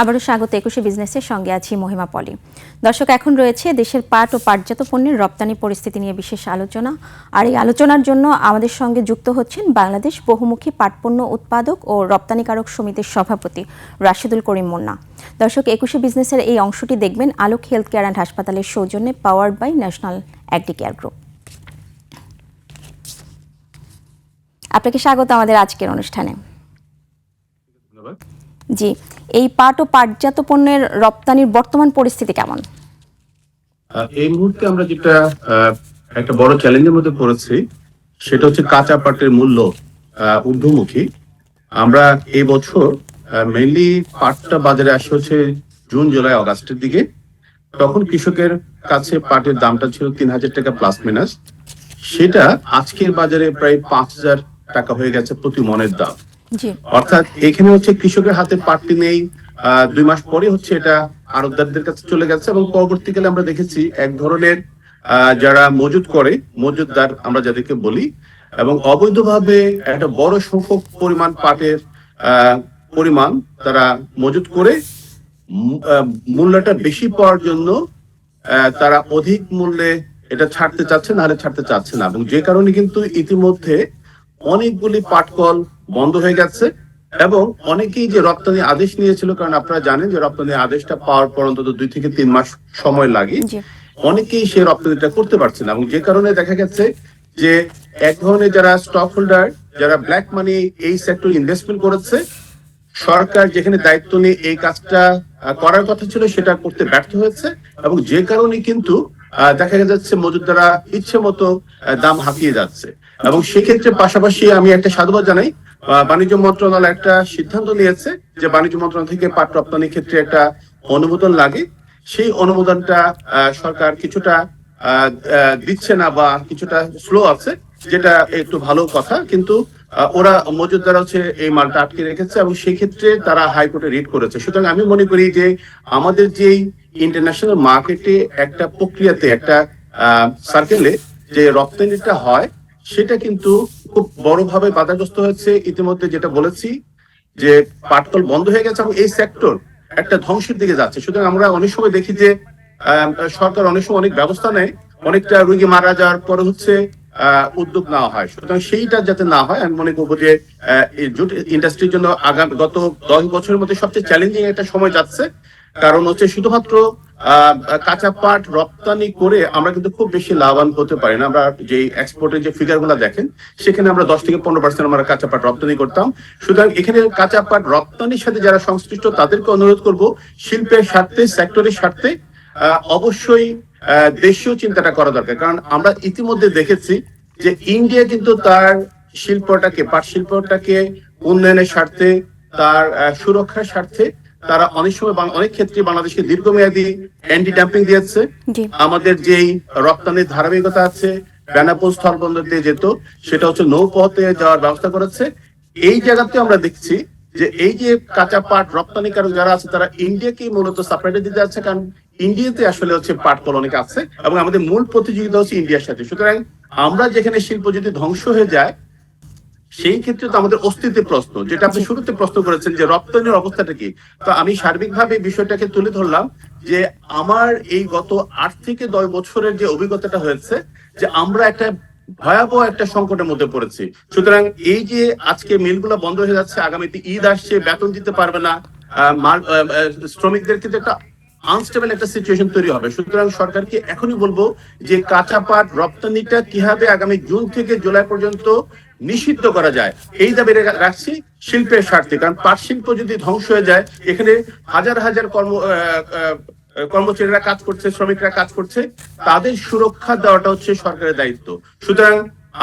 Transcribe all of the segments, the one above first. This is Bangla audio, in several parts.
আবারও স্বাগত ২১শে বিজনেসের সঙ্গে আছি মহিমা পলি। দর্শক, এখন রয়েছে দেশের পাট ও পাটজাত পণ্যের রপ্তানি পরিস্থিতি নিয়ে বিশেষ আলোচনা। আর এই আলোচনার জন্য আমাদের সঙ্গে যুক্ত হচ্ছেন বাংলাদেশ বহুমুখী পাটপণ্য উৎপাদক ও রপ্তানিকারক সমিতির সভাপতি রাশেদুল করিম মুন্না। দর্শক, ২১শে বিজনেসের এই অংশটি দেখবেন আলোক হেলথ কেয়ার অ্যান্ড হাসপাতালের সৌজন্যে, powered by national agri care group. আপনাকে স্বাগত আমাদের আজকের অনুষ্ঠানে। জি, এই পাট ও পাটজাত পণ্যের রপ্তানির বর্তমান পরিস্থিতি কেমন? এই মুহূর্তে আমরা যেটা একটা বড় চ্যালেঞ্জের মধ্যে পড়েছি সেটা হচ্ছে কাঁচা পাটের মূল্য ঊর্ধ্বমুখী। আমরা এই বছর মেইনলি পাটটা বাজারে আসে হচ্ছে জুন, জুলাই, আগস্টের দিকে। তখন কৃষকের কাছে পাটের দামটা ছিল ৩,০০০ টাকা প্লাস মাইনাস। সেটা আজকের বাজারে প্রায় ৫,০০০ টাকা হয়ে গেছে প্রতি মনের দাম। অর্থাৎ এখানে হচ্ছে কৃষকের হাতে পাটটি নেই, ২ মাস পরে হচ্ছে এটা আড়তদারদের কাছে চলে গেছে এবং পরবর্তীকালে আমরা দেখেছি এক ধরনের যারা মজুত করে, মজুতদার আমরা যাদেরকে বলি, এবং অবৈধভাবে একটা বড় সংখ্যক পরিমাণ পাটের পরিমাণ তারা মজুত করে মূল্যটা বেশি পাওয়ার জন্য তারা অধিক মূল্যে এটা ছাড়তে চাচ্ছে, নাহলে ছাড়তে চাচ্ছে না, এবং যে কারণে কিন্তু ইতিমধ্যে অনেকগুলি পাটকল বন্ধ হয়ে গেছে এবং অনেকেই যে রপ্তানি আদেশ নিয়েছিল, কারণ আপনারা জানেন যে রপ্তানি আদেশটা পাওয়ার পর অন্তত ২ থেকে ৩ মাস সময় লাগে, অনেকেই সে রপ্তানিটা করতে পারছে না, এবং যে কারণে দেখা গেছে যে এক ধরনের যারা স্টক হোল্ডার, যারা ব্ল্যাক মানি এই সেক্টরে ইনভেস্টমেন্ট করেছে, সরকার যেখানে দায়িত্ব নিয়ে এই কাজটা করার কথা ছিল সেটা করতে ব্যর্থ হয়েছে, এবং যে কারণে কিন্তু দেখা যাচ্ছে মজুতদাররা ইচ্ছে মতো দাম হাঁকিয়ে যাচ্ছে। এবং সেক্ষেত্রে পাশাপাশি আমি একটা সাধুবাদ জানাই, বাণিজ্য মন্ত্রণালয় একটা সিদ্ধান্ত নিয়েছে যে বাণিজ্য মন্ত্রণালয় থেকে পাট রপ্তানির ক্ষেত্রে একটা অনুমোদন লাগে। সেই অনুমোদনটা সরকার কিছুটা দিচ্ছে না বা কিছুটা স্লো আছে, যেটা একটু ভালো কথা, কিন্তু ওরা মজুতদার হচ্ছে এই মালটা আটকে রেখেছে এবং সেই ক্ষেত্রে তারা হাইকোর্টে রিট করেছে। সুতরাং আমি মনে করি যে আমাদের যেই ইন্টারন্যাশনাল মার্কেটে একটা প্রক্রিয়াতে, একটা সার্কেলে যে রপ্তানিটা হয়, সেটা কিন্তু খুব বড়ভাবে বাধাগ্রস্ত হয়েছে। ইতিমধ্যে যেটা বলেছি যে পাটকল বন্ধ হয়ে গেছে এবং এই সেক্টর একটা ধ্বংসের দিকে যাচ্ছে। সুতরাং আমরা অনেক সময় দেখি যে সরকার অনেক সময় অনেক ব্যবস্থা নেয়, অনেকটা রোগী মারা যাওয়ার পরে হচ্ছে উদ্যোগ নেওয়া হয়। সুতরাং সেইটা যাতে না হয়, আমি মনে করবো যে জুট ইন্ডাস্ট্রির জন্য গত ১০ বছরের মধ্যে সবচেয়ে চ্যালেঞ্জিং একটা সময় যাচ্ছে। কারণ হচ্ছে শুধুমাত্র কাঁচা পাট রপ্তানি করে আমরা কিন্তু খুব বেশি লাভবান হতে পারি না। আমরা যে এক্সপোর্টের যে ফিগার গুলা দেখেন, সেখানে আমরা ১০ থেকে ১৫% আমরা কাঁচা পাট রপ্তানি করতাম। সুতরাং এখানে কাঁচা পাট রপ্তানির সাথে যারা সংশ্লিষ্ট তাদেরকে অনুরোধ করব, শিল্পের স্বার্থে, সেক্টরের স্বার্থে অবশ্যই দেশীয় চিন্তাটা করা দরকার। কারণ আমরা ইতিমধ্যে দেখেছি যে ইন্ডিয়া কিন্তু তার শিল্পটাকে, পাট শিল্পটাকে উন্নয়নের স্বার্থে, তার সুরক্ষার স্বার্থে তারা অনেক সময় অনেক ক্ষেত্রে বাংলাদেশকে দীর্ঘমেয়াদী অ্যান্টি ডাম্পিং দিয়েছে। আমাদের যেই রপ্তানির ধারাবাহিকতা আছে, বেনাপোল স্থলবন্দর দিয়ে যেত, সেটা হচ্ছে নৌপথে যাওয়ার ব্যবস্থা করেছে। এই জায়গাতে আমরা দেখছি যে এই যে কাঁচা পাট রপ্তানিকারক যারা আছে, তারা ইন্ডিয়াকে মূলত সাপ্লাইটা দিতে যাচ্ছে, কারণ ইন্ডিয়াতে আসলে হচ্ছে পাট কল অনেক আছে এবং আমাদের মূল প্রতিযোগিতা হচ্ছে ইন্ডিয়ার সাথে। সুতরাং আমরা যেখানে শিল্প যদি ধ্বংস হয়ে যায়, সেই ক্ষেত্রে তো আমাদের অস্তিত্বের প্রশ্ন, যেটা আপনি শুরুতে প্রশ্ন করেছেন যে রপ্তানির অবস্থাটা কি। তো আমি সার্বিকভাবে বিষয়টাকে তুলে ধরলাম যে আমার এই গত ৮ থেকে ১০ বছরের যে অভিজ্ঞতাটা হয়েছে, যে আমরা একটা ভয়াবহ একটা সংকটের মধ্যে পড়েছি। সুতরাং এই যে আজকে মিলগুলো বন্ধ হয়ে যাচ্ছে, আগামীতে ঈদ আসছে, বেতন দিতে পারবে না শ্রমিকদের, কিন্তু একটা আনস্টেবল একটা সিচুয়েশন তৈরি হবে। সুতরাং সরকারকে এখনই বলবো যে কাঁচা পাট রপ্তানিটা কিভাবে আগামী জুন থেকে জুলাই পর্যন্ত নিষিদ্ধ করা যায়, এই দাবি রাখছি শিল্পের স্বার্থে। কারণ পাট শিল্প যদি ধ্বংস হয়ে যায়, এখানে হাজার হাজার কর্মচারীরা কাজ করছে, শ্রমিকরা কাজ করছে, তাদের সুরক্ষা দেওয়াটা হচ্ছে সরকারের দায়িত্ব। সুতরাং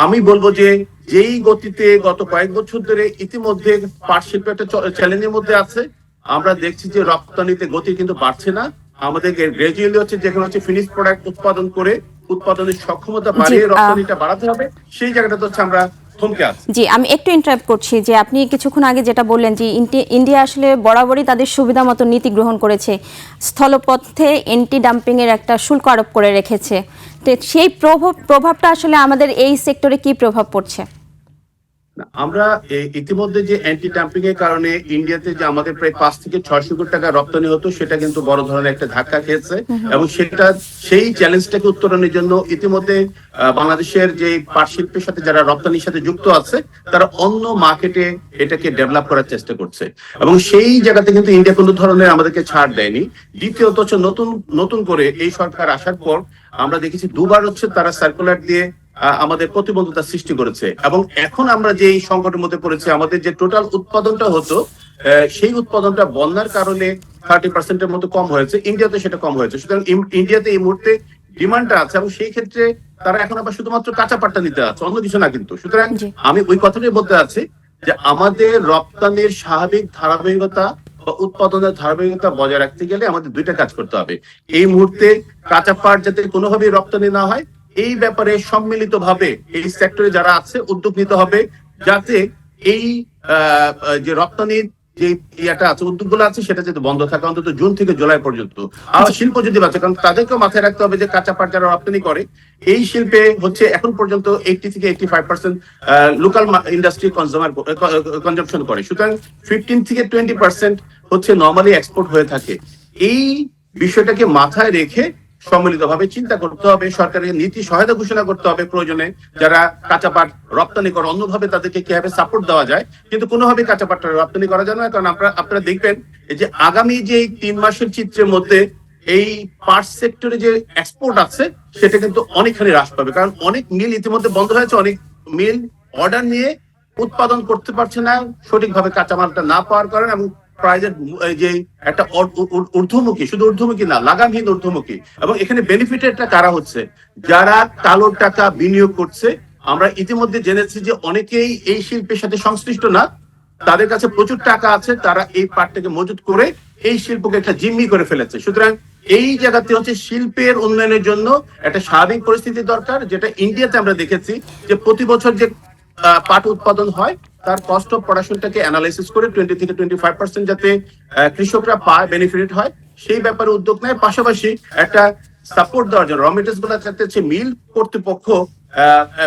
আমি বলবো যে যেই গতিতে গত কয়েক বছর ধরে ইতিমধ্যে পাট শিল্প একটা চ্যালেঞ্জের মধ্যে আছে, আমরা দেখছি যে রপ্তানিতে গতি কিন্তু বাড়ছে না। আমাদের গ্রাজুয়ালি হচ্ছে যেখানে হচ্ছে ফিনিশ প্রোডাক্ট উৎপাদন করে উৎপাদনের সক্ষমতা বাড়িয়ে রপ্তানিটা বাড়াতে হবে, সেই জায়গাটা হচ্ছে আমরা থমকে আছি। জি, আমি একটু ইন্টারাপ্ট করছি যে আপনি কিছুক্ষণ আগে যেটা বললেন যে ইন্ডিয়া আসলে বরাবরই তাদের সুবিধা মতো নীতি গ্রহণ করেছে, স্থলপথে অ্যান্টি ডাম্পিং এর একটা শুল্ক আরোপ করে রেখেছে। তো সেই প্রভাবটা আসলে আমাদের এই সেক্টরে কি প্রভাব পড়ছে? আমরা ইতিমধ্যে যে অ্যান্টি ডাম্পিং এর কারণে ইন্ডিয়াতে যে আমাদের প্রায় 5 থেকে 600 কোটি টাকা রপ্তানি হতো, সেটা কিন্তু বড় ধরনের একটা ধাক্কা খেয়েছে। এবং সেই চ্যালেঞ্জটাকে উত্তরণের জন্য ইতিমধ্যে বাংলাদেশের যে পাট শিল্পের সাথে যারা রপ্তানির সাথে যুক্ত আছে, তারা অন্য মার্কেটে এটাকে ডেভেলপ করার চেষ্টা করছে, এবং সেই জায়গাতে কিন্তু ইন্ডিয়া কোনো ধরনের আমাদেরকে ছাড় দেয়নি। দ্বিতীয়ত হচ্ছে নতুন করে এই সরকার আসার পর আমরা দেখেছি দুবার হচ্ছে তারা সার্কুলার দিয়ে আমাদের প্রতিবন্ধকতা সৃষ্টি করেছে। এবং এখন আমরা যে সংকটের মধ্যে পড়েছি, আমাদের যে টোটাল উৎপাদনটা হতো, সেই উৎপাদনটা বন্যার কারণে 30% মতো কম হয়েছে, ইন্ডিয়াতে সেটা কম হয়েছে। সুতরাং ইন্ডিয়াতে এই মুহূর্তে ডিমান্ডটা আছে, এবং সেই ক্ষেত্রে তারা এখন আবার শুধুমাত্র কাঁচা পাটটা নিতে আছে, অন্য কিছু না কিন্তু। সুতরাং আমি ওই কথাটাই বলতে চাচ্ছি যে আমাদের রপ্তানির স্বাভাবিক ধারাবাহিকতা বা উৎপাদনের ধারাবাহিকতা বজায় রাখতে গেলে আমাদের দুইটা কাজ করতে হবে। এই মুহূর্তে কাঁচা পাট যাতে কোনোভাবেই রপ্তানি না হয়, এই ব্যাপারে সম্মিলিত ভাবে এই সেক্টরে যারা আছে উদ্যোগ নিতে হবে, যাতে এই যে রপ্তানির যে ইয়াটা আছে, উদ্যোগগুলো আছে, সেটা যাতে বন্ধ থাকে অন্তত জুন থেকে জুলাই পর্যন্ত। আর শিল্প যদি বাঁচে, কারণ তাদেরকেও মাথায় রাখতে হবে যে কাঁচা পাট যারা রপ্তানি করে, এই শিল্পে হচ্ছে এখন পর্যন্ত 80 থেকে 85% লোকাল ইন্ডাস্ট্রি কনজাম্পশন করে। সুতরাং 15 থেকে 20% হচ্ছে নর্মালি এক্সপোর্ট হয়ে থাকে। এই বিষয়টাকে মাথায় রেখে সম্মিলিতভাবে চিন্তা করতে হবে, সরকারের নীতি সহায়তা ঘোষণা করতে হবে প্রয়োজনে, যারা কাঁচা পাট রপ্তানি করে অন্যভাবে তাদেরকে কিভাবে সাপোর্ট দেওয়া যায়, কিন্তু কোনোভাবে কাঁচা পাটটা রপ্তানি করা যায় না। কারণ আপনারা দেখবেন যে আগামী যে 3 মাসের চিত্রের মধ্যে এই পাট সেক্টরে যে এক্সপোর্ট আছে, সেটা কিন্তু অনেকখানি হ্রাস পাবে। কারণ অনেক মিল ইতিমধ্যে বন্ধ হয়েছে, অনেক মিল অর্ডার নিয়ে উৎপাদন করতে পারছে না সঠিকভাবে কাঁচামালটা না পাওয়ার কারণে, এবং প্রাইজের যে একটা ঊর্ধ্বমুখী, শুধু ঊর্ধ্বমুখী না, লাগামহীন ঊর্ধ্বমুখী। এবং এখানে বেনিফিটেডটা কারা হচ্ছে? যারা কালো টাকা বিনিয়োগ করছে। আমরা ইতিমধ্যে জেনেছি যে অনেকেই এই শিল্পের সাথে সংশ্লিষ্ট না, তাদের কাছে প্রচুর টাকা আছে, তারা এই পাটটাকে মজুত করে এই শিল্পকে একটা জিম্মি করে ফেলেছে। সুতরাং এই জায়গাতে হচ্ছে শিল্পের উন্নয়নের জন্য একটা স্বাভাবিক পরিস্থিতি দরকার, যেটা ইন্ডিয়াতে আমরা দেখেছি যে প্রতি বছর যে পাট উৎপাদন হয়, তার কস্ট অফ প্রোডাকশনটাকে অ্যানালাইসিস করে 20 থেকে 25% যাতে কৃষকরা পায়, বেনিফিট হয়, সেই ব্যাপারে উদ্যোগ নেয়। পাশাপাশি একটা সাপোর্ট দেওয়ার জন্য র মেটেরিয়ালস গুলো যাতে মিল কর্তৃপক্ষ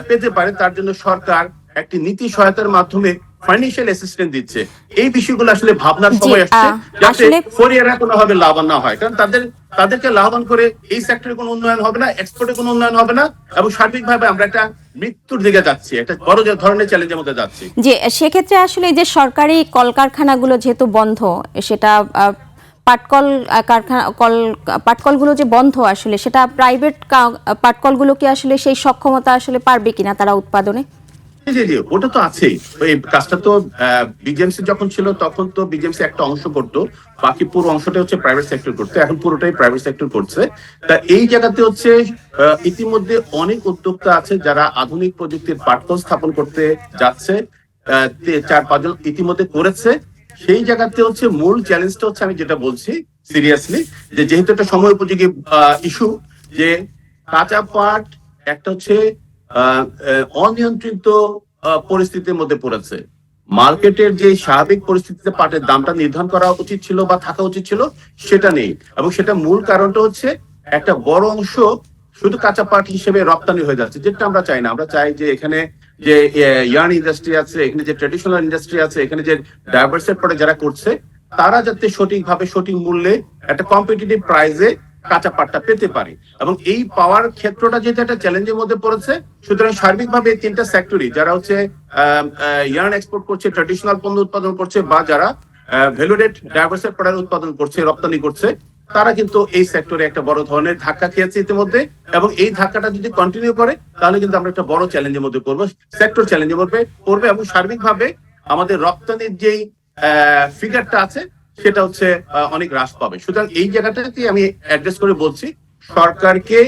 পেতে পারে, তার জন্য সরকার একটি নীতি সহায়তার মাধ্যমে ফাইন্যান্সিয়াল অ্যাসিস্ট্যান্স দিচ্ছে। এই বিষয়গুলো আসলে ভাবনার সময় আসছে, যাতে ফরিয়াররা কোনোভাবে লাভবান না হয়। কারণ তাদেরকে লাভবান করে এই সেক্টরে কোনো উন্নয়ন হবে না, এক্সপোর্টে কোনো উন্নয়ন হবে না, এবং সার্বিকভাবে আমরা একটা মৃত্যুর দিকে যাচ্ছি, একটা বড় ধরনের চ্যালেঞ্জের মধ্যে যাচ্ছি। যে সেক্ষেত্রে আসলে যে সরকারি কলকারখানাগুলো যেহেতু বন্ধ, সেটা পাটকল পাটকলগুলো যে বন্ধ, আসলে সেটা প্রাইভেট পাটকলগুলো কি আসলে সেই সক্ষমতা আসলে পারবে কিনা তারা উৎপাদনে? জি জি, ওটা তো আছেই। এই কাজটা তো বিজিএমসি যখন ছিল তখন তো বিজিএমসি একটা অংশ করতো, বাকি পুরো অংশটা হচ্ছে প্রাইভেট সেক্টর করতো, এখন পুরোটাই প্রাইভেট সেক্টর করছে। তা এই জায়গাতে হচ্ছে ইতিমধ্যে অনেক উদ্যোক্তা আছে যারা আধুনিক প্রযুক্তির পাটকল স্থাপন করতে যাচ্ছে, 4-5 জন ইতিমধ্যে করেছে। সেই জায়গাতে হচ্ছে মূল চ্যালেঞ্জটা হচ্ছে, আমি যেটা বলছি সিরিয়াসলি, যে যেহেতু একটা সময় উপযোগী ইস্যু, যে কাঁচা পাট একটা হচ্ছে অনিয়ন্ত্রিত পরিস্থিতির মধ্যে পড়েছে। মার্কেটের যে স্বাভাবিক পরিস্থিতিতে পাটের দামটা নির্ধারণ করা উচিত ছিল বা থাকা উচিত ছিল, সেটা নেই। এবং সেটা মূল কারণটা হচ্ছে একটা বড় অংশ শুধু কাঁচা পাট হিসেবে রপ্তানি হয়ে যাচ্ছে, যেটা আমরা চাই না। আমরা চাই যে এখানে যে ইয়ার্ন ইন্ডাস্ট্রি আছে, এখানে যে ট্রেডিশনাল ইন্ডাস্ট্রি আছে, এখানে যে ডাইভার্সিটি প্রোডাক্ট যারা করছে, তারা যাতে সঠিকভাবে সঠিক মূল্যে একটা কম্পিটিটিভ প্রাইসে কাঁচা পাটটা পেতে পারে। এবং এই পাওয়ার ক্ষেত্রটা যেহেতু একটা চ্যালেঞ্জের মধ্যে পড়েছে, সুতরাং সার্বিকভাবে 3টা সেক্টরই, যারা হচ্ছে ইয়ার্ন এক্সপোর্ট করছে, ট্রেডিশনাল পণ্য উৎপাদন করছে, বা যারা ভ্যালুডেড ডাইভার্সিটি প্রোডাক্ট উৎপাদন করছে, রপ্তানি করছে, তারা কিন্তু এই সেক্টরে একটা বড় ধরনের ধাক্কা খেয়েছে ইতিমধ্যে। এবং এই ধাক্কাটা যদি কন্টিনিউ করে, তাহলে কিন্তু আমরা একটা বড় চ্যালেঞ্জের মধ্যে পড়বো, সেক্টর চ্যালেঞ্জের মধ্যে পড়বে। এবং সার্বিকভাবে আমাদের রপ্তানির যেই ফিগারটা আছে, সেটা হচ্ছে অনেক হ্রাস পাবে। সুতরাং এই জায়গাটাতে আমি অ্যাড্রেস করে বলছি, সরকারকে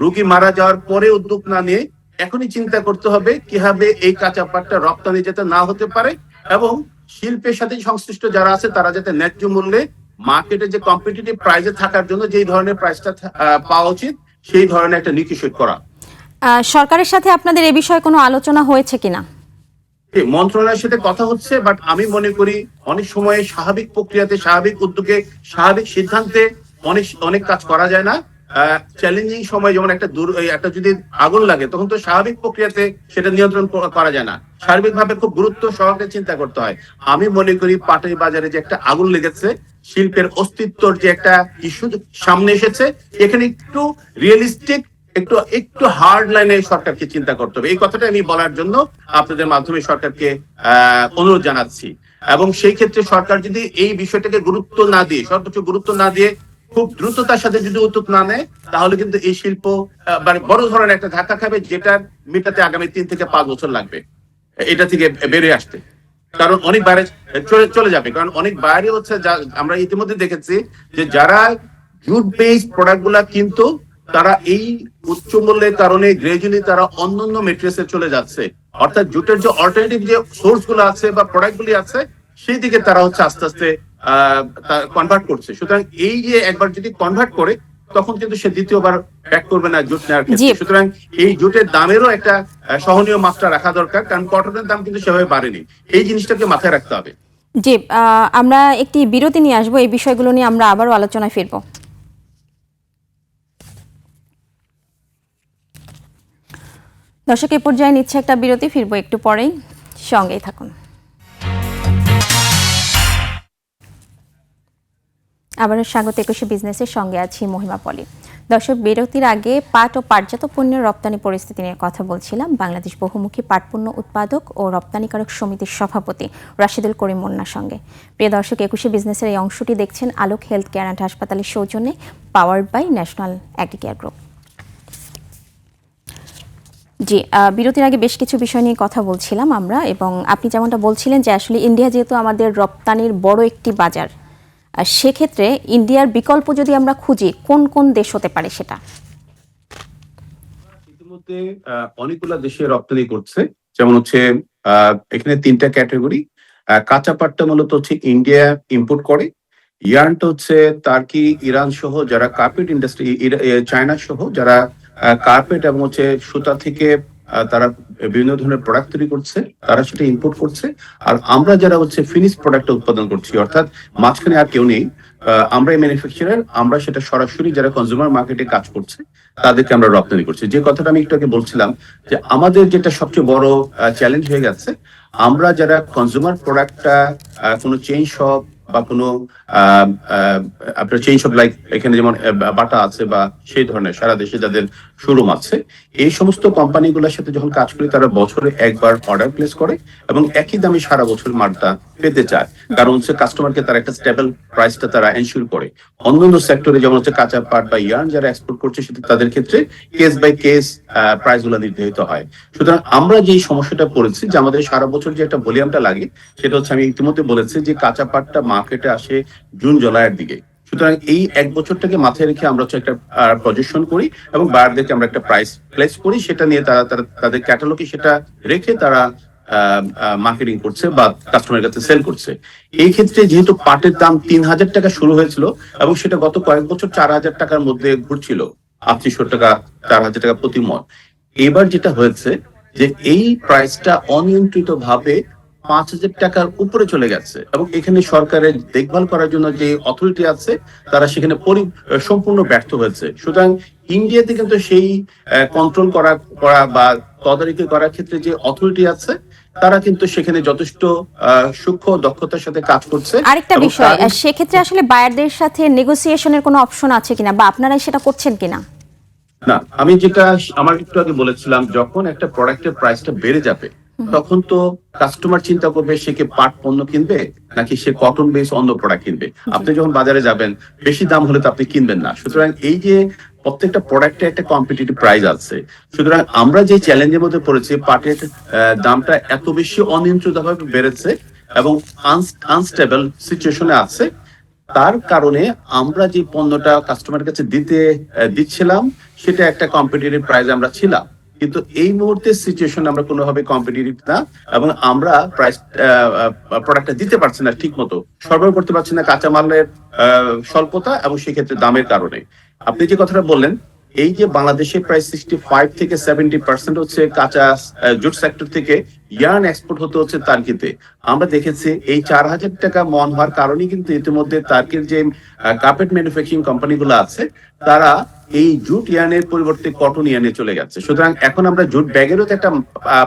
রোগী মারা যাওয়ার পরে উদ্যোগ না নিয়ে এখনই চিন্তা করতে হবে কিভাবে এই কাঁচা পাটটা রপ্তানি যাতে না হতে পারে, এবং শিল্পের সাথে সংশ্লিষ্ট যারা আছে তারা যাতে ন্যায্য মূল্যে মার্কেটে যে কম্পিটিটিভ প্রাইসে থাকার জন্য যেই ধরনের প্রাইসটা পাওয়া উচিত, সেই ধরনের একটা নীতি সেট করা। সরকারের সাথে আপনাদের এই বিষয়ে কোনো আলোচনা হয়েছে কিনা? মন্ত্রণালয়ের সাথে কথা হচ্ছে, বাট আমি মনে করি অনেক সময় স্বাভাবিক প্রক্রিয়াতে, স্বাভাবিক উদ্যোগে, স্বাভাবিক সিদ্ধান্তে অনেক কাজ করা যায় না। চ্যালেঞ্জিং সময়, যেমন একটা যদি আগুন লাগে তখন তো স্বাভাবিক প্রক্রিয়াতে সেটা নিয়ন্ত্রণ করা যায় না, সার্বিকভাবে খুব গুরুত্ব সহকারে চিন্তা করতে হয়। আমি মনে করি পাটের বাজারে যে একটা আগুন লেগেছে, শিল্পের অস্তিত্বর যে একটা ইস্যু সামনে এসেছে, এখানে একটু রিয়েলিস্টিক, একটু একটু হার্ড লাইনে সরকারকে চিন্তা করতে হবে। এই কথাটা আমি বলার জন্য আপনাদের মাধ্যমে সরকারকে অনুরোধ জানাচ্ছি। এবং সেই ক্ষেত্রে সরকার যদি এই বিষয়টাকে গুরুত্ব না দিয়ে, সর্বোচ্চ গুরুত্ব না দিয়ে খুব দ্রুততার সাথে যদি উদ্যোগ না নেয়, তাহলে কিন্তু এই শিল্প বড় ধরনের একটা ধাক্কা খাবে, যেটা মেটাতে আগামী 3 থেকে 5 বছর লাগবে এটা থেকে বেরিয়ে আসতে। কারণ অনেক বাইরে চলে যাবে, কারণ অনেক বাইরে হচ্ছে, আমরা ইতিমধ্যে দেখেছি যে যারা জুট বেসড প্রোডাক্ট গুলা কিন্তু তারা এই উচ্চ মূল্যের কারণে গ্রাজুয়ালি তারা অন্যান্য মেটেরিয়ালসে চলে যাচ্ছে, অর্থাৎ জুটের যে অল্টারনেটিভ যে সোর্স গুলো আছে বা প্রোডাক্ট গুলি আছে সেই দিকে তারা হচ্ছে আস্তে আস্তে কনভার্ট করছে। সুতরাং এই যে একবার যদি কনভার্ট করে, তখন কিন্তু সে দ্বিতীয়বার ব্যাক করবে না জুট নেওয়ার ক্ষেত্রে। সুতরাং এই জুটের দামেরও একটা সহনীয় মাত্রা রাখা দরকার, কারণ কটনের দাম কিন্তু সেভাবে বাড়েনি। এই জিনিসটাকে মাথায় রাখতে হবে। জি, আমরা একটি বিরতি নিয়ে আসবো, এই বিষয়গুলো নিয়ে আমরা আবারও আলোচনায় ফিরবো। দর্শক, এই পর্যায়ে নিচ্ছে একটা বিরতি, ফিরবো একটু পরেই, সঙ্গেই থাকুন। আবারও স্বাগত 21 বিজনেসের সঙ্গে আছি মহিমা পলি। দর্শক, বিরতির আগে পাট ও পাটজাত পণ্যের রপ্তানি পরিস্থিতি নিয়ে কথা বলছিলাম বাংলাদেশ বহুমুখী পাট পণ্য উৎপাদক ও রপ্তানিকারক সমিতির সভাপতি রাশিদুল করিম মুন্নার সঙ্গে। প্রিয় দর্শক, 21 বিজনেসের এই অংশটি দেখছেন আলোক হেলথ কেয়ার অ্যান্ড হাসপাতালের সৌজন্যে, powered by national agricare group. জি, বিরতির আগে বেশ কিছু বিষয় নিয়ে কথা বলছিলাম আমরা, এবং আপনি যেমনটা বলছিলেন যে আসলে ইন্ডিয়া যেহেতু আমাদের রপ্তানির বড় একটি বাজার, সেক্ষেত্রে ইন্ডিয়ার বিকল্প যদি আমরা খুঁজি, কোন কোন দেশ হতে পারে সেটা? ইতিমধ্যে অনেকগুলো দেশে রপ্তানি করছে, যেমন হচ্ছে এখানে 3টা ক্যাটাগরি। কাঁচা পাটটা মূলত হচ্ছে ইন্ডিয়া ইম্পোর্ট করে, ইয়ার্নটা হচ্ছে তার্কি, ইরান সহ যারা কার্পেট ইন্ডাস্ট্রি, চায়না সহ যারা কার্পেট এবং হচ্ছে সুতা থেকে তারা বিভিন্ন ধরনের প্রোডাক্ট তৈরি করছে, তারা সেটা ইম্পোর্ট করছে। আর আমরা যারা হচ্ছে ফিনিশ প্রোডাক্ট উৎপাদন করছি, অর্থাৎ মাঝখানে আর কেউ নেই, আমরা ম্যানুফ্যাকচারার, আমরা সেটা সরাসরি যারা কনজিউমার মার্কেটে কাজ করছে তাদেরকে আমরা রপ্তানি করছি। যে কথাটা আমি একটু আগে বলছিলাম, যে আমাদের যেটা সবচেয়ে বড় চ্যালেঞ্জ হয়ে গেছে, আমরা যারা কনজিউমার প্রোডাক্টটা কোনো চেইন শপ বা কোনো আপনার চেইন শপ, লাইক এখানে যেমন বাটা আছে বা সেই ধরনের সারা দেশে যাদের শোরুম আছে, এই সমস্ত কোম্পানিগুলোর সাথে যখন কাজ করি, তারা বছরে একবার অর্ডার প্লেস করে এবং একই দামে সারা বছর মালটা পেতে চায়, কারণ হচ্ছে কাস্টমারকে তারা একটা স্টেবল প্রাইসটা তারা এনশিওর করে। অন্যান্য সেক্টরে যেমন হচ্ছে কাঁচা পাট বা ইয়ার্ন যারা এক্সপোর্ট করছে, সেটা তাদের ক্ষেত্রে কেস বাই কেস প্রাইস গুলো নির্ধারিত হয়। সুতরাং আমরা যে সমস্যাটা পড়েছি, যে আমাদের সারা বছর যে একটা ভলিউমটা লাগে, সেটা হচ্ছে আমি ইতিমধ্যে বলেছি যে কাঁচা পাটটা মার্কেটে আসে জুন জুলাইয়ের দিকে। সুতরাং এই এক বছরটাকে মাথায় রেখে আমরা হচ্ছে একটা প্রজেকশন করি এবং বায়ারদেরকে আমরা একটা প্রাইস প্লেস করি, সেটা নিয়ে তারা তাদের ক্যাটালগে সেটা রেখে তারা মার্কেটিং করছে বা কাস্টমারের কাছে সেল করছে। এই ক্ষেত্রে যেহেতু পাটের দাম 3000 টাকা শুরু হয়েছিল এবং সেটা গত কয়েক বছর 4000 টাকার মধ্যে ঘুরছিল, 3800 টাকা, 4000 টাকা প্রতি মণ। এবার যেটা হয়েছে যে এই প্রাইসটা অনিয়ন্ত্রিত ভাবে 5000 টাকার উপরে চলে গেছে, এবং এখানে সরকারের দেখভাল করার জন্য যে অথরিটি আছে তারা সেখানে সম্পূর্ণ ব্যর্থ হয়েছে। সুতরাং ইন্ডিয়াতে কিন্তু সেই কন্ট্রোল করা বা তদারকি করার ক্ষেত্রে যে অথরিটি আছে, তারা কিন্তু সেখানে যথেষ্ট সূক্ষ্ম দক্ষতার সাথে কাজ করছে। আরেকটা বিষয়, সেক্ষেত্রে আসলে বায়ারদের সাথে নেগোসিয়েশনের কোনো অপশন আছে কিনা, বা আপনারা সেটা করছেন কিনা? না, আমি যেটা আমার একটু আগে বলেছিলাম, যখন একটা প্রোডাক্টের প্রাইসটা বেড়ে যাবে, তখন তো কাস্টমার চিন্তা করবে সে কি পাট পণ্য কিনবে নাকি সে কটন বেস অন্য প্রোডাক্ট কিনবে। আপনি যখন বাজারে যাবেন, বেশি দাম হলে তো আপনি কিনবেন না। সুতরাং এই যে প্রত্যেকটা প্রোডাক্টে একটা কম্পিটিটিভ প্রাইস আছে, সুতরাং আমরা যে চ্যালেঞ্জের মধ্যে পড়েছি, পাটের দামটা এত বেশি অনিয়ন্ত্রিতভাবে বেড়েছে এবং আনস্টেবল সিচুয়েশনে আছে, তার কারণে আমরা যে পণ্যটা কাস্টমারের কাছে দিচ্ছিলাম, সেটা একটা কম্পিটিটিভ প্রাইস আমরা ছিলাম, কিন্তু এই মুহূর্তে সিচুয়েশন আমরা কোনোভাবে কম্পিটিটিভ না, এবং আমরা প্রাইস প্রোডাক্টটা দিতে পারছি না ঠিক মতো, সরবরাহ করতে পারছি না কাঁচামালের স্বল্পতা এবং সেক্ষেত্রে দামের কারণে। আপনি যে কথাটা বললেন, এই যে বাংলাদেশে প্রায় 65 থেকে 70% হচ্ছে কাঁচা জুট সেক্টর থেকে ইয়ার্ন এক্সপোর্ট হতে হচ্ছে টার্কিতে। আমরা দেখেছি এই 4,000 টাকা মন হওয়ার কারণে কিন্তু ইতিমধ্যে টার্কির যে কার্পেট ম্যানুফ্যাকচারিং কোম্পানিগুলো আছে তারা এই জুট ইয়ার্নের পরিবর্তে কটন ইয়ার্নে চলে গেছে। সুতরাং এখন আমরা জুট ব্যাগেরও তো একটা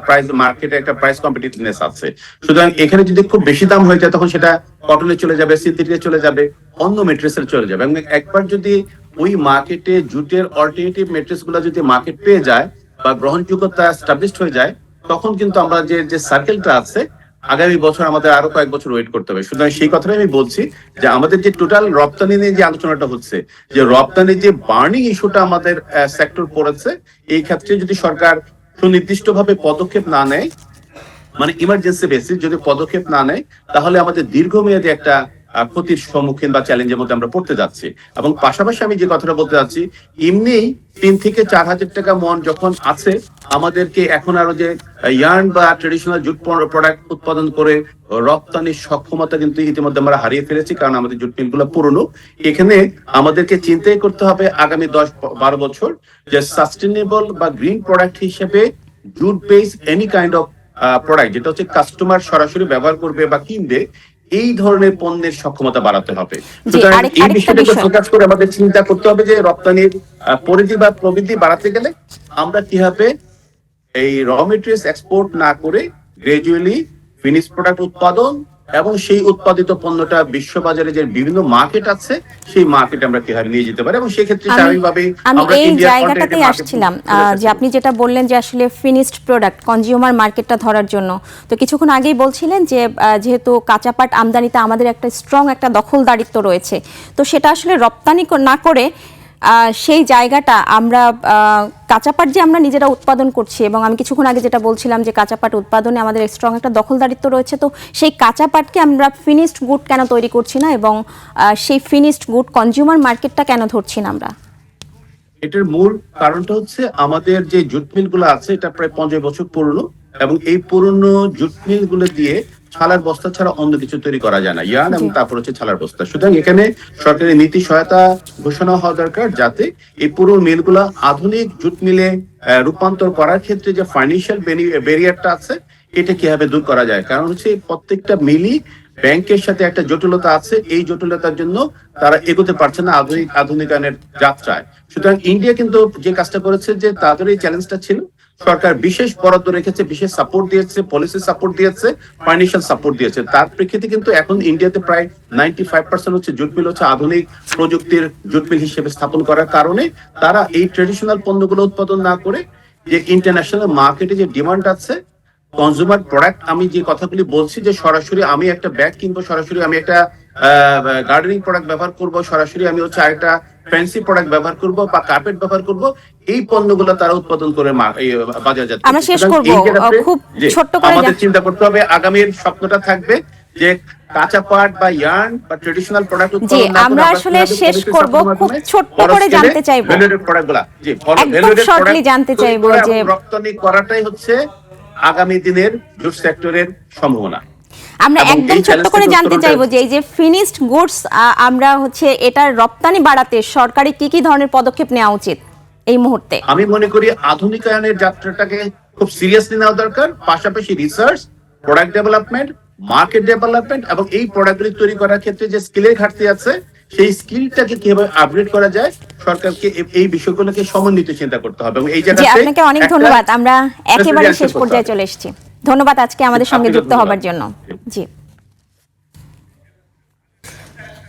প্রাইস মার্কেটে একটা প্রাইস কম্পিটিটিভনেস আছে। সুতরাং এখানে যদি খুব বেশি দাম হয়ে যায় তখন সেটা কটনে চলে যাবে, সিনথেটিকে চলে যাবে, অন্য মেটেরিয়ালসে চলে যাবে। এবং একবার যদি ওই মার্কেটে জুটের অল্টারনেটিভ মেটেরিয়ালস গুলো যদি মার্কেট পেয়ে যায় বা গ্রহণযোগ্যতা এস্টাবলিশড হয়ে যায়, তখন কিন্তু আমরা যে সার্কেলটা আছে আগামী বছর আমাদের আরো কয়েক বছর ওয়েট করতে হবে। সুতরাং সেই কথাটাই আমি বলছি যে আমাদের যে টোটাল রপ্তানি নিয়ে যে আলোচনাটা হচ্ছে, যে রপ্তানি যে বার্নিং ইস্যুটা আমাদের সেক্টর পড়েছে, এই ক্ষেত্রে যদি সরকার সুনির্দিষ্টভাবে পদক্ষেপ না নেয়, মানে ইমার্জেন্সি বেসিস যদি পদক্ষেপ না নেয়, তাহলে আমাদের দীর্ঘমেয়াদী একটা ক্ষতির সম্মুখীন বা চ্যালেঞ্জের মধ্যে আমরা পড়তে যাচ্ছি। এবং পাশাপাশি আমি যে কথাটা বলতে যাচ্ছি, এমনি 3 থেকে 4,000 টাকা মন যখন আছে, আমাদেরকে এখন আরো যে ইয়ার্ন বা ট্রেডিশনাল জুট প্রোডাক্ট উৎপাদন করে রপ্তানির সক্ষমতা কিন্তু ইতিমধ্যে আমরা হারিয়ে ফেলেছি, কারণ আমাদের জুট মিলগুলো পুরনো। এখানে আমাদেরকে চিন্তাই করতে হবে আগামী 10-12 বছর যে সাস্টেনেবল বা গ্রিন প্রোডাক্ট হিসেবে jute base any kind of product যেটা হচ্ছে কাস্টমার সরাসরি ব্যবহার করবে বা কিনবে, এই ধরনের পণ্যের সক্ষমতা বাড়াতে হবে। সুতরাং এই বিষয়টাকে ফোকাস করে আমাদের চিন্তা করতে হবে যে রপ্তানির পরিধি বা প্রবৃদ্ধি বাড়াতে গেলে আমরা কিভাবে এই র মেটেরিয়ালস এক্সপোর্ট না করে গ্রাজুয়ালি ফিনিশ প্রোডাক্ট উৎপাদন এবং সেই উৎপাদিত পণ্যটা বিশ্ববাজারে যে বিভিন্ন মার্কেট আছে সেই মার্কেটে আমরা কিভাবে নিয়ে যেতে পারি। এবং সেই ক্ষেত্রে স্বাভাবিকভাবে আমরা এই জায়গাটাতেই আসছিলাম যে আপনি যেটা বললেন যে আসলে ফিনিশড প্রোডাক্ট কনজিউমার মার্কেটটা ধরার জন্য, তো কিছুক্ষণ আগেই বলছিলেন যে যেহেতু কাঁচা পাট আমদানিতে আমাদের একটা স্ট্রং একটা দখলদারিত্ব রয়েছে, তো সেটা আসলে রপ্তানি না করে সেই জায়গাটা আমরা কাঁচা পাট যে আমরা নিজেরা উৎপাদন করছি, এবং আমি কিছুক্ষণ আগে যেটা বলছিলাম যে কাঁচা পাট উৎপাদনে আমাদের স্ট্রং একটা দখলদারিত্ব রয়েছে, তো সেই কাঁচা পাটকে আমরা ফিনিশড গুড কেন তৈরি করছি না, এবং সেই ফিনিশড গুড কনজিউমার মার্কেটটা কেন ধরছি না আমরা? এটার মূল কারণটা হচ্ছে আমাদের যে জুট মিল গুলো আছে এটা প্রায় 50 বছর পুরনো, এবং এই পুরনো জুট মিল গুলো দিয়ে ছালার বস্তা ছাড়া অন্য কিছু তৈরি করা যায় না, ইয়ার্ন এবং তারপর হচ্ছে ছালার বস্তা। সুতরাং এখানে সরকারের নীতি সহায়তা ঘোষণা হওয়া দরকার, যাতে এই পুরো মিলগুলো আধুনিক জুট মিলে রূপান্তর করার ক্ষেত্রে যে ফাইন্যান্সিয়াল ব্যারিয়ারটা আছে এটা কিভাবে দূর করা যায়। কারণ হচ্ছে প্রত্যেকটা মিলই ব্যাংকের সাথে একটা জটিলতা আছে, এই জটিলতার জন্য তারা এগোতে পারছে না আধুনিকায়নের যাত্রায়। সুতরাং ইন্ডিয়া কিন্তু যে কাজটা করেছে যে তাদের এই চ্যালেঞ্জটা ছিল, সরকার বিশেষ বরাদ্দ রেখেছে, বিশেষ সাপোর্ট দিয়েছে, পলিসি সাপোর্ট দিয়েছে, ফাইন্যান্সিয়াল সাপোর্ট দিয়েছে। তার প্রেক্ষিতে কিন্তু এখন ইন্ডিয়াতে প্রায় 95% হচ্ছে জুট মিল হচ্ছে আধুনিক প্রযুক্তির জুট মিল হিসেবে স্থাপন করার কারণে তারা এই ট্রেডিশনাল পণ্যগুলো উৎপাদন না করে যে ইন্টারন্যাশনাল মার্কেটে যে ডিমান্ড আছে কনজিউমার প্রোডাক্ট, আমি যে কথাগুলি বলছি যে সরাসরি আমি একটা ব্যাগ কিনবো, সরাসরি আমি একটা গার্ডেনিং প্রোডাক্ট ব্যবহার করব, সরাসরি আমি হচ্ছে আরেকটা ফ্যান্সি প্রোডাক্ট ব্যবহার করব বা কার্পেট ব্যবহার করব, এই পণ্যগুলো তারা উৎপাদন করে বাজারজাত করবে। আমরা শেষ করব, খুব ছোট্ট করে আমাদের চিন্তা করতে হবে, আগামীর স্বপ্নটা থাকবে যে কাঁচা পাট বা ইয়ার্ন বা ট্রেডিশনাল প্রোডাক্ট উৎপাদন না করে আমরা আসলে শেষ করব, খুব ছোট্ট করে জানতে চাইবো ভ্যালুয়েটেড প্রোডাক্টগুলো, জি ভ্যালুয়েটেড প্রোডাক্ট জানতে চাইবো যে রপ্তানি করাটাই হচ্ছে আগামী দিনের জুট সেক্টরের সম্ভাবনা। আমরা একদম ছোট্ট করে জানতে চাইবো যে এই যে ফিনিশড গুডস আমরা হচ্ছে এটার রপ্তানি বাড়াতে সরকারি কি কি ধরনের পদক্ষেপ নেওয়া উচিত এই মুহূর্তে? আমি মনে করি আধুনিকায়নের যাত্রাটাকে খুব সিরিয়াসলি নেওয়া দরকার, পাশাপাশি research, product development, market development এবং এই প্রোডাক্টগুলি তৈরি করার ক্ষেত্রে যে স্কিলের ঘাটতি আছে সেই স্কিলটাকে কিভাবে আপগ্রেড করা যায়, সরকারকে এই বিষয়গুলোকে সমন্বিত চিন্তা করতে হবে। এবং এই জায়গায় আপনাকে অনেক ধন্যবাদ। আমরা একেবারে শেষ পর্যায়ে চলে এসেছি। ধন্যবাদ আজকে আমাদের সঙ্গে যুক্ত হবার জন্য। জি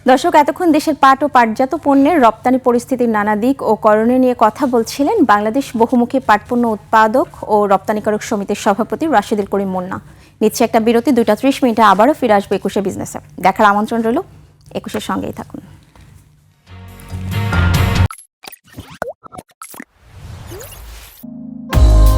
দর্শক, এতক্ষণ দেশের পাট ও পাটজাত পণ্যের রপ্তানি পরিস্থিতির নানা দিক ও করণীয় নিয়ে কথা বলছিলেন বাংলাদেশ বহুমুখী পাট পণ্য উৎপাদক ও রপ্তানিকারক সমিতির সভাপতি রাশিদুল করিম মুন্না। নিচ্ছে একটা বিরতি, 2টা 30 মিনিটে আবারও ফিরে আসবো 21শে বিজনেসে। দেখার আমন্ত্রণ রইল, 21-এর সঙ্গেই থাকুন।